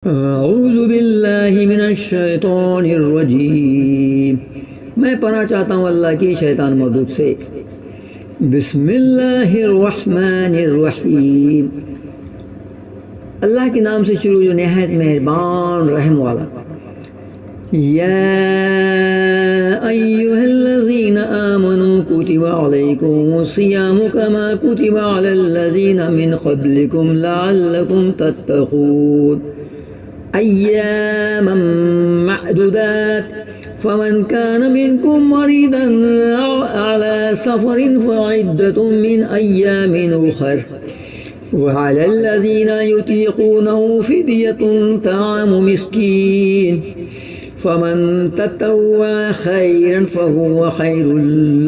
اعوذ باللہ من الشیطان الرجیم، میں پناہ چاہتا ہوں اللہ کی شیطان مردود سے۔ بسم اللہ الرحمن الرحیم، اللہ کے نام سے شروع جو نہایت مہربان رحم والا۔ یا ایھا الذین آمنوا کتب علیکم الصیام کما کتب علی الذین من قبلکم لعلکم تتقون ایاما معدودات فمن كان منكم مريضا أو على سفر فعدة من أيام أخر وعلى الذين يطيقونه فدية طعام مسكين فمن تطوع خيرا فهو خير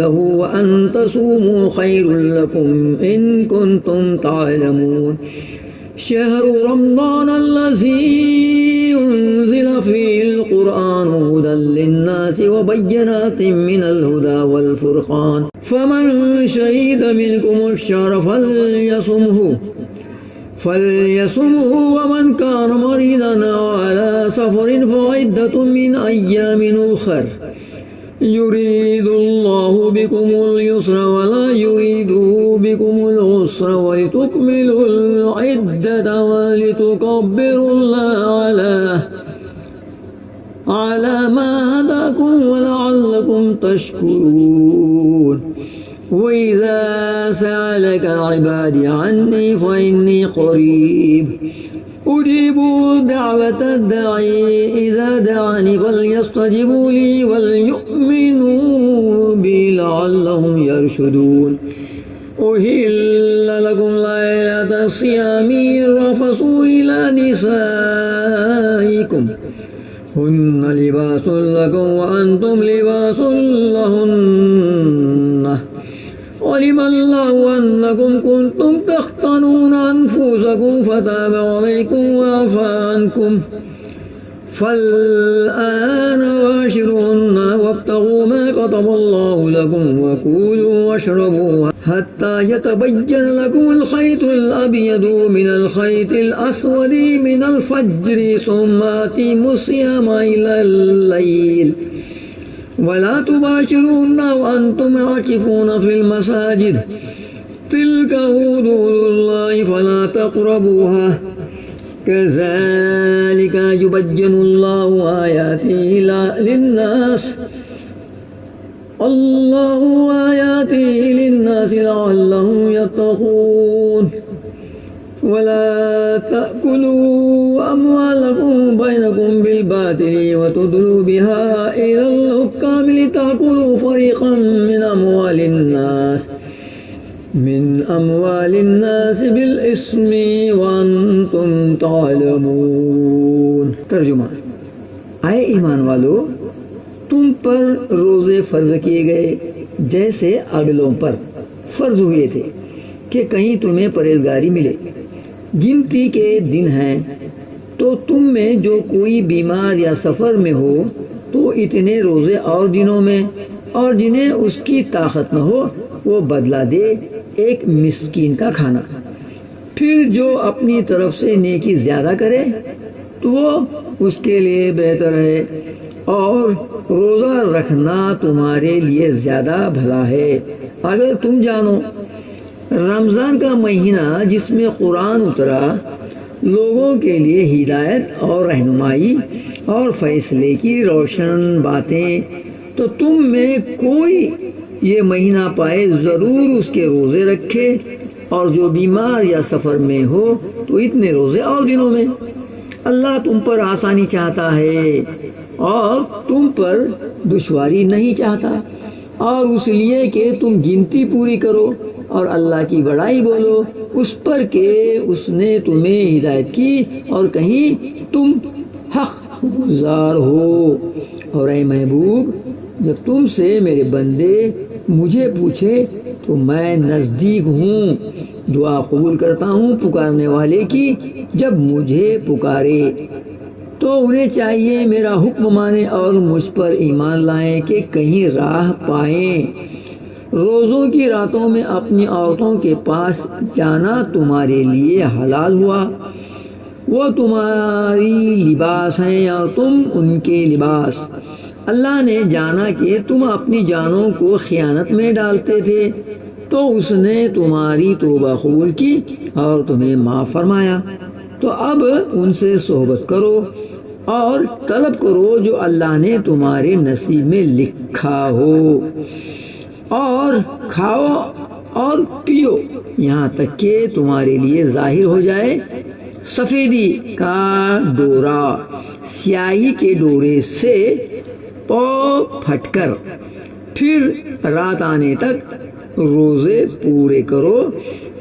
له وأن تصوموا خير لكم إن كنتم تعلمون شهر رمضان الذي أنزل فيه القرآن هدى للناس وبينات من الهدى والفرقان فمن شهد منكم الشهر فليصمه ومن كان مريضا أو على سفر فعدة من أيام أخر يريد الله بكم اليسر ولا يريد بكم العسر ولتكملوا العدة ولتكبروا الله على ما هداكم ولعلكم تشكرون وإذا سألك عبادي عني فإني قريب أجيب دعوة الداعي إذا دعاني فليستجيبوا لي وليؤمنوا بي لعلهم يرشدون أحل لكم ليلة الصيام الرفث إلى نسائكم هن لباس لكم وأنتم لباس لهن علم الله أنكم كنتم تختنون أنفسكم فتاب عليكم وعفى عنكم فالآن باشروهن وابتغوا ما كتب الله لكم وكلوا واشربوا حتى يتبين لكم الخيط الأبيض من الخيط الأسود من الفجر ثم أتموا الصيام إلى الليل ولا تباشرون وأنتم عاكفون في المساجد تلك حدود الله فلا تقربوها كذلك يبين الله آياته للناس الله آياته للناس لعلهم يتقون ولا تأكلوا أموالكم بينكم بالباطل وتدلوا بها إلى الحكام لتأكلوا فريقا من أموال الناس بالإثم وأنتم تعلمون۔ ترجمہ: اے ایمان والو، تم پر روزے فرض کیے گئے جیسے اگلوں پر فرض ہوئے تھے کہ کہیں تمہیں پرہیزگاری ملے۔ گنتی کے دن ہیں تو تم میں جو کوئی بیمار یا سفر میں ہو تو اتنے روزے اور دنوں میں، اور جنہیں اس کی طاقت نہ ہو وہ بدلہ دے ایک مسکین کا کھانا۔ پھر جو اپنی طرف سے نیکی زیادہ کرے تو وہ اس کے لیے بہتر ہے، اور روزہ رکھنا تمہارے لیے زیادہ بھلا ہے اگر تم جانو۔ رمضان کا مہینہ جس میں قرآن اترا لوگوں کے لیے ہدایت اور رہنمائی اور فیصلے کی روشن باتیں، تو تم میں کوئی یہ مہینہ پائے ضرور اس کے روزے رکھے، اور جو بیمار یا سفر میں ہو تو اتنے روزے اور دنوں میں۔ اللہ تم پر آسانی چاہتا ہے اور تم پر دشواری نہیں چاہتا، اور اس لیے کہ تم گنتی پوری کرو اور اللہ کی بڑائی بولو اس پر کہ اس نے تمہیں ہدایت کی اور کہیں تم حق گزار ہو۔ اور اے محبوب، جب تم سے میرے بندے مجھے پوچھے تو میں نزدیک ہوں، دعا قبول کرتا ہوں پکارنے والے کی جب مجھے پکارے۔ تو انہیں چاہیے میرا حکم مانیں اور مجھ پر ایمان لائیں کہ کہیں راہ پائیں۔ روزوں کی راتوں میں اپنی عورتوں کے پاس جانا تمہارے لیے حلال ہوا، وہ تمہاری لباس ہیں اور تم ان کے لباس۔ اللہ نے جانا کہ تم اپنی جانوں کو خیانت میں ڈالتے تھے تو اس نے تمہاری توبہ قبول کی اور تمہیں معاف فرمایا۔ تو اب ان سے صحبت کرو اور طلب کرو جو اللہ نے تمہارے نصیب میں لکھا ہو، اور کھاؤ اور پیو یہاں تک کہ تمہارے لیے ظاہر ہو جائے سفیدی کا ڈورا سیاہی کے ڈورے سے پاؤ پھٹ کر، پھر رات آنے تک روزے پورے کرو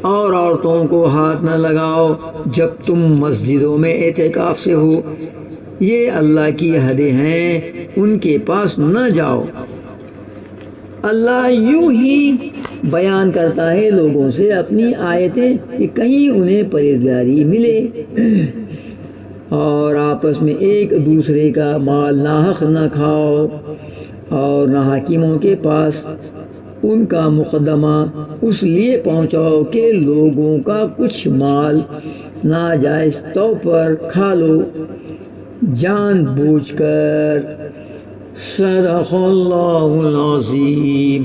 اور عورتوں کو ہاتھ نہ لگاؤ جب تم مسجدوں میں اعتکاف سے ہو، یہ اللہ کی حدیں ہیں، ان کے پاس نہ جاؤ۔ اللہ یوں ہی بیان کرتا ہے لوگوں سے اپنی آیتیں کہ کہیں انہیں پرہیزگاری ملے، اور آپس میں ایک دوسرے کا مال ناحق نہ کھاؤ، اور نہ حاکموں کے پاس ان کا مقدمہ اس لیے پہنچاؤ کہ لوگوں کا کچھ مال ناجائز طور پر کھا لو جان بوجھ کر۔ صدق اللہ العظیم۔